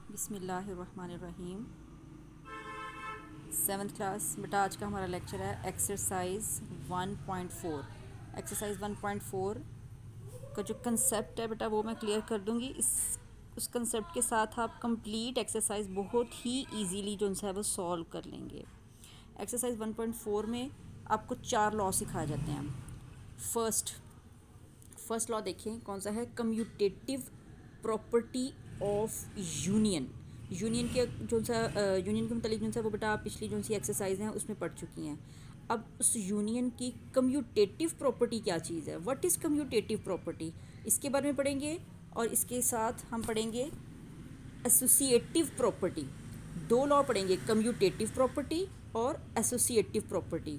बिस्मिल्लाहिर्रहमानिर्रहीम। 7th class बेटा, आज का हमारा लेक्चर है एक्सरसाइज 1.4। एक्सरसाइज 1.4 का जो कंसेप्ट है बेटा वो मैं क्लियर कर दूंगी। उस कंसेप्ट के साथ आप कंप्लीट एक्सरसाइज बहुत ही इजीली जो है वो सॉल्व कर लेंगे। एक्सरसाइज 1.4 में आपको 4 लॉ सिखाए जाते हैं। फर्स्ट लॉ देखें कौन सा है, commutative property of union. Union के मतलब जो सा वो बेटा आप पिछली जो सी एक्सरसाइज हैं उसमें पढ़ चुकी हैं। अब उस यूनियन की कम्यूटेटिव प्रॉपर्टी क्या चीज़ है, व्हाट इज़ कम्यूटेटिव प्रॉपर्टी, इसके बारे में पढ़ेंगे। और इसके साथ हम पढ़ेंगे एसोसिएटिव प्रॉपर्टी। 2 लॉ पढ़ेंगे, कम्यूटेटिव प्रॉपर्टी और एसोसिएटिव प्रॉपर्टी।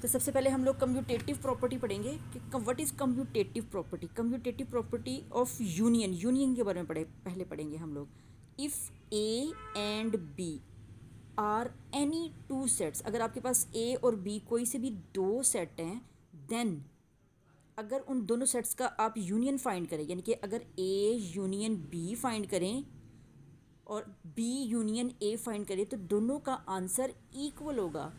तो सबसे पहले हम लोग कम्यूटेटिव प्रॉपर्टी पढ़ेंगे कि what is commutative property. Commutative property of union, union के बारे में पहले पढ़ेंगे हम लोग। If A and B are any 2 sets, अगर आपके पास ए और बी कोई से भी 2 सेट हैं, देन अगर उन दोनों सेट्स का आप यूनियन फाइंड करें, यानी कि अगर ए यूनियन बी फाइंड करें और बी यूनियन ए फाइंड करें तो दोनों का आंसर इक्वल होगा।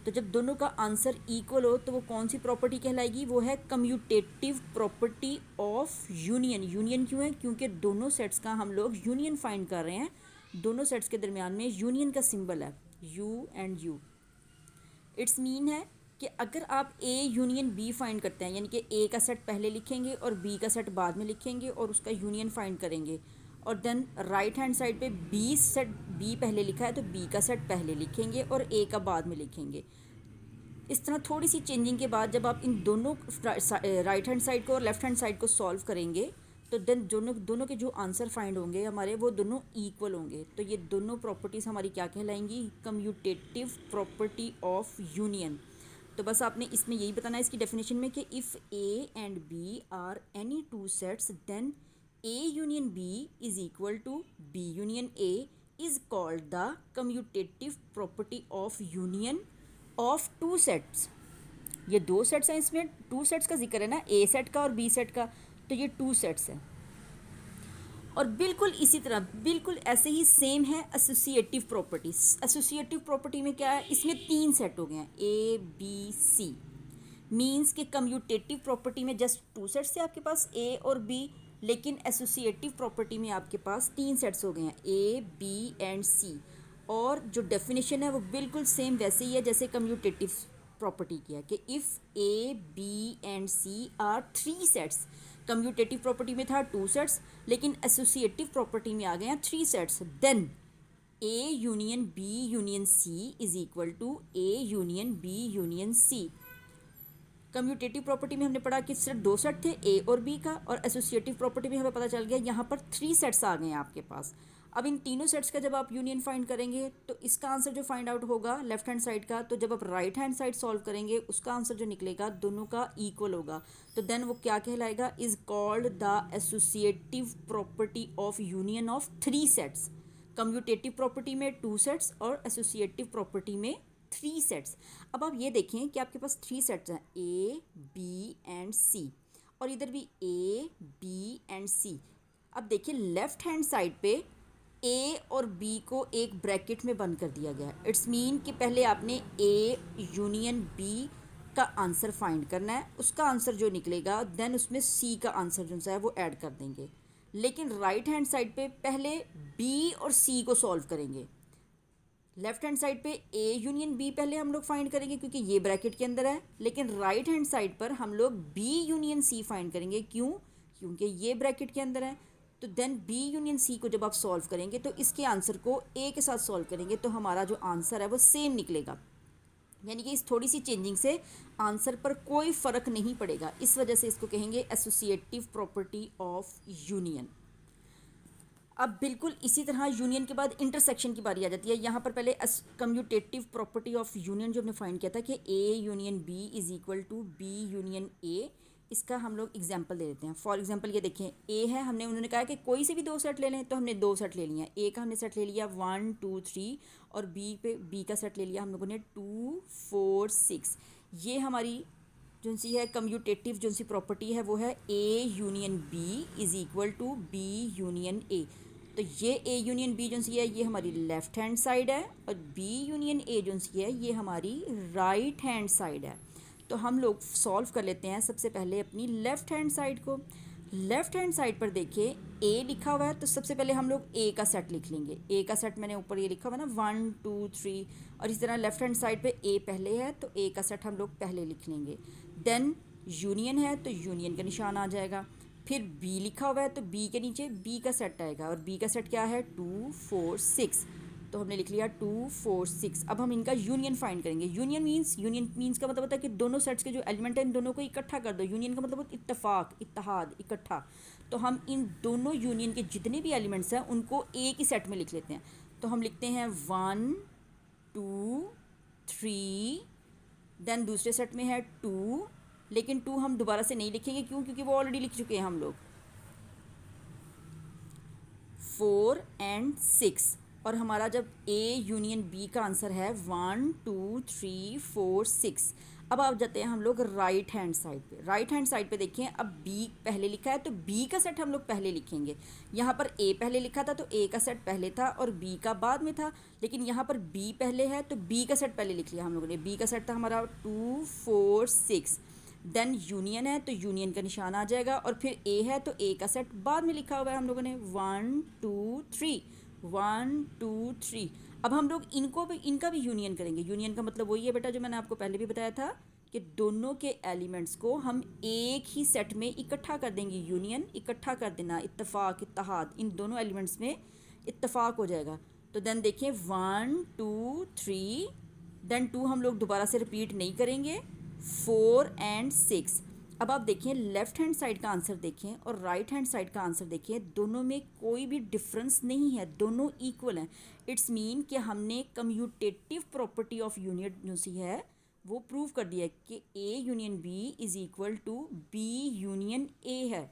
तो जब दोनों का आंसर इक्वल हो तो वो कौन सी प्रॉपर्टी कहलाएगी, वो है commutative property of union. Union क्यों है, क्योंकि दोनों सेट्स का हम लोग यूनियन फाइंड कर रहे हैं। दोनों सेट्स के दरमियान में यूनियन का सिंबल है you and you. It's mean है कि अगर आप ए यूनियन बी फाइंड करते हैं, यानी कि ए का सेट पहले लिखेंगे और बी का सेट बाद में लिखेंगे और उसका यूनियन फाइंड करेंगे, और देन राइट हैंड साइड पे बी सेट, बी पहले लिखा है तो बी का सेट पहले लिखेंगे और ए का बाद में लिखेंगे। इस तरह थोड़ी सी चेंजिंग के बाद जब आप इन दोनों राइट हैंड साइड को और लेफ्ट हैंड साइड को सॉल्व करेंगे तो देन दोनों के जो आंसर फाइंड होंगे हमारे, वो दोनों इक्वल होंगे। तो ये दोनों प्रॉपर्टीज़ हमारी क्या कहलाएंगी, कम्यूटेटिव प्रॉपर्टी ऑफ यूनियन। तो बस आपने इसमें यही बताना है इसकी डेफिनेशन में कि if A and B are any 2 sets then A union B is equal to B union A is called the commutative property of union of 2 sets. ये 2 सेट्स हैं, इसमें 2 सेट्स का जिक्र है ना, ए सेट का और बी सेट का, तो ये 2 सेट्स हैं। और बिल्कुल इसी तरह बिल्कुल ऐसे ही सेम है एसोसिएटिव प्रॉपर्टी। एसोसिएटिव प्रॉपर्टी में क्या है, इसमें 3 सेट हो गए हैं ए बी सी। मीन्स कि कम्यूटेटिव प्रॉपर्टी में जस्ट 2 सेट्स थे आपके पास ए और बी, लेकिन एसोसिएटिव प्रॉपर्टी में आपके पास 3 सेट्स हो गए हैं ए बी एंड सी। और जो डेफिनेशन है वो बिल्कुल सेम वैसे ही है जैसे कम्यूटेटिव प्रॉपर्टी की है कि if A B and C are 3 sets. Commutative property में था 2 सेट्स, लेकिन एसोसिएटिव प्रॉपर्टी में आ गए हैं 3 sets. Then A union B union C is equal to A union B union C. Commutative property में हमने पढ़ा कि सिर्फ 2 सेट थे ए और बी का, और एसोसिएटिव प्रॉपर्टी में हमें पता चल गया यहाँ पर 3 सेट्स आ गए हैं आपके पास। अब इन तीनों सेट्स का जब आप यूनियन फाइंड करेंगे तो इसका आंसर जो फाइंड आउट होगा लेफ्ट हैंड साइड का, तो जब आप राइट हैंड साइड सॉल्व करेंगे उसका आंसर जो निकलेगा दोनों का इक्वल होगा। तो देन वो क्या कहलाएगा, is called the associative property of union of 3 sets. Commutative property में 2 सेट्स और एसोसिएटिव प्रॉपर्टी में 3 सेट्स। अब आप ये देखें कि आपके पास 3 सेट्स हैं ए बी एंड सी, और इधर भी ए बी एंड सी। अब देखिए लेफ्ट हैंड साइड पे ए और बी को एक ब्रैकेट में बंद कर दिया गया है। इट्स मीन कि पहले आपने ए यूनियन बी का आंसर फाइंड करना है, उसका आंसर जो निकलेगा देन उसमें सी का आंसर जो है वो ऐड कर देंगे। लेकिन राइट हैंड साइड पे पहले बी और सी को सॉल्व करेंगे। लेफ्ट हैंड साइड पे ए यूनियन बी पहले हम लोग फाइंड करेंगे क्योंकि ये ब्रैकेट के अंदर है, लेकिन राइट हैंड साइड पर हम लोग बी यूनियन सी फाइंड करेंगे। क्यों, क्योंकि ये ब्रैकेट के अंदर है। तो देन बी यूनियन सी को जब आप सॉल्व करेंगे तो इसके आंसर को ए के साथ सॉल्व करेंगे तो हमारा जो आंसर है वो सेम निकलेगा। यानी कि इस थोड़ी सी चेंजिंग से आंसर पर कोई फ़र्क नहीं पड़ेगा, इस वजह से इसको कहेंगे एसोसिएटिव प्रॉपर्टी ऑफ यूनियन। अब बिल्कुल इसी तरह यूनियन के बाद इंटरसेक्शन की बारी आ जाती है। यहाँ पर पहले कम्यूटेटिव प्रॉपर्टी ऑफ यूनियन जो हमने फाइंड किया था कि A union B is equal to B union A, इसका हम लोग एग्जांपल दे देते हैं। फॉर एग्जांपल ये देखें, ए है, हमने उन्होंने कहा कि कोई से भी 2 सेट ले लें, तो हमने 2 सेट ले लिया। ए का हमने सेट ले लिया 1 2 3, और बी का सेट ले लिया हम लोगों ने 2 4 6। ये हमारी जो सी है कम्यूटेटिव जो सी प्रॉपर्टी है वो है A union B is equal to B union A. तो ये ए यूनियन बी जो सी है ये हमारी लेफ़्ट हैंड साइड है और बी यूनियन ए जो सी है ये हमारी राइट हैंड साइड है। तो हम लोग सॉल्व कर लेते हैं सबसे पहले अपनी लेफ़्ट हैंड साइड को। लेफ़्ट हैंड साइड पर देखिए ए लिखा हुआ है तो सबसे पहले हम लोग ए का सेट लिख लेंगे। ए का सेट मैंने ऊपर ये लिखा हुआ है ना 1 2 3, और इस तरह लेफ़्ट हैंड साइड पे ए पहले है तो ए का सेट हम लोग पहले लिख लेंगे। देन यूनियन है तो यूनियन का निशान आ जाएगा। फिर बी लिखा हुआ है तो बी के नीचे बी का सेट आएगा, और बी का सेट क्या है 2 4 6, तो हमने लिख लिया 2 4 6। अब हम इनका यूनियन फाइंड करेंगे। यूनियन मीन्स का मतलब होता है कि दोनों सेट्स के जो एलिमेंट हैं इन दोनों को इकट्ठा कर दो। यूनियन का मतलब इत्तेफाक, इत्तेहाद, इकट्ठा। तो हम इन दोनों यूनियन के जितने भी एलिमेंट्स हैं उनको एक ही सेट में लिख लेते हैं। तो हम लिखते हैं 1 2 3, देन दूसरे सेट में है 2, लेकिन 2 हम दोबारा से नहीं लिखेंगे, क्यों? क्योंकि वो ऑलरेडी लिख चुके हैं हम लोग। 4 एंड 6, और हमारा जब ए यूनियन बी का आंसर है 1 2 3 4 6। अब आप जाते हैं हम लोग राइट हैंड साइड पे। राइट हैंड साइड पे देखिए अब बी पहले लिखा है तो बी का सेट हम लोग पहले लिखेंगे। यहाँ पर ए पहले लिखा था तो ए का सेट पहले था और बी का बाद में था, लेकिन यहाँ पर बी पहले है तो बी का सेट पहले लिख लिया हम लोगों ने। बी का सेट था हमारा 2 4 6। देन यूनियन है तो यूनियन का निशान आ जाएगा, और फिर ए है तो ए का सेट बाद में लिखा हुआ है हम लोगों ने 1 2 3 1 2 3। अब हम लोग इनका भी यूनियन करेंगे। यूनियन का मतलब वही है बेटा जो मैंने आपको पहले भी बताया था कि दोनों के एलिमेंट्स को हम एक ही सेट में इकट्ठा कर देंगे। यूनियन इकट्ठा कर देना, इत्तेफाक, इत्तेहाद, इन दोनों एलिमेंट्स में इत्तेफाक हो जाएगा। तो देन देखिए 1 2 3, देन 2 हम लोग दोबारा से रिपीट नहीं करेंगे, 4 एंड 6। अब आप देखिए लेफ़्ट हैंड साइड का आंसर देखें और राइट हैंड साइड का आंसर देखें, दोनों में कोई भी डिफरेंस नहीं है, दोनों इक्वल हैं। इट्स मीन कि हमने कम्यूटेटिव प्रॉपर्टी ऑफ यूनियन जो सी है वो प्रूव कर दिया कि A union B is equal to B union A है।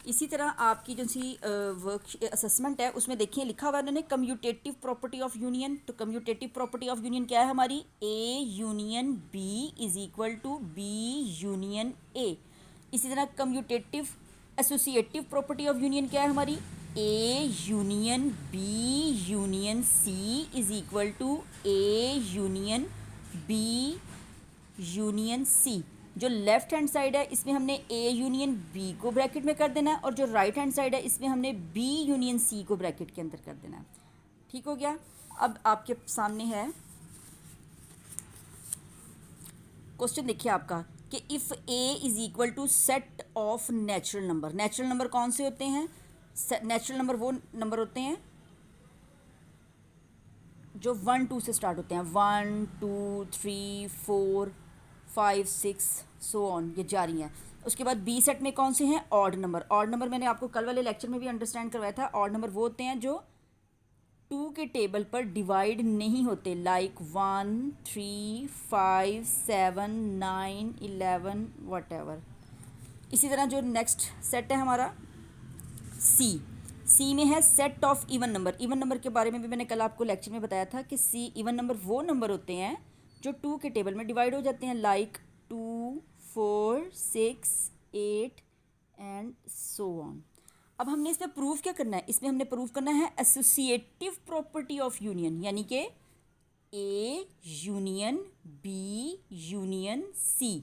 इसी तरह आपकी जो सी वर्क असेसमेंट है उसमें देखिए लिखा हुआ है उन्होंने कम्यूटेटिव प्रॉपर्टी ऑफ यूनियन। तो कम्यूटेटिव प्रॉपर्टी ऑफ यूनियन क्या है हमारी? A union B is equal to B union A. इसी तरह commutative associative property of union क्या है हमारी? A union B union C is equal to A union B union C. जो left hand side है इसमें हमने ए यूनियन बी को ब्रैकेट में कर देना है, और जो राइट हैंड साइड है इसमें हमने बी यूनियन सी को ब्रैकेट के अंदर कर देना है। ठीक हो गया। अब आपके सामने है क्वेश्चन, देखिए आपका कि if A is equal to set of natural number. Natural number कौन से होते हैं? नेचुरल नंबर वो नंबर होते हैं जो 1 2 से स्टार्ट होते हैं, 1 2 3 4 5 6 सो ऑन, ये जारी हैं। उसके बाद बी सेट में कौन से हैं? Odd number. ऑड नंबर मैंने आपको कल वाले लेक्चर में भी अंडरस्टैंड करवाया था। ऑड नंबर वो होते हैं जो 2 के टेबल पर डिवाइड नहीं होते, लाइक 1 3 5 7 9 11 वट एवर। इसी तरह जो नेक्स्ट सेट है हमारा सी में है set of even number. Even number के बारे में भी मैंने कल आपको लेक्चर में बताया था कि सी इवन नंबर वो नंबर होते हैं जो 2 के टेबल में डिवाइड हो जाते हैं, लाइक 2 4 6 8 एंड सो ऑन। अब हमने इसमें प्रूफ क्या करना है? इसमें हमने प्रूफ करना है एसोसिएटिव प्रॉपर्टी ऑफ यूनियन, यानी कि A union B union C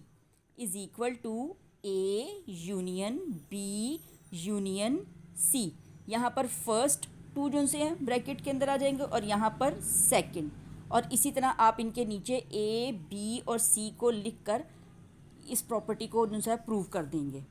is equal to A union B union C. यहाँ पर फर्स्ट 2 जो से हैं ब्रैकेट के अंदर आ जाएंगे और यहाँ पर सेकंड, और इसी तरह आप इनके नीचे ए बी और सी को लिखकर इस प्रॉपर्टी को जो है प्रूव कर देंगे।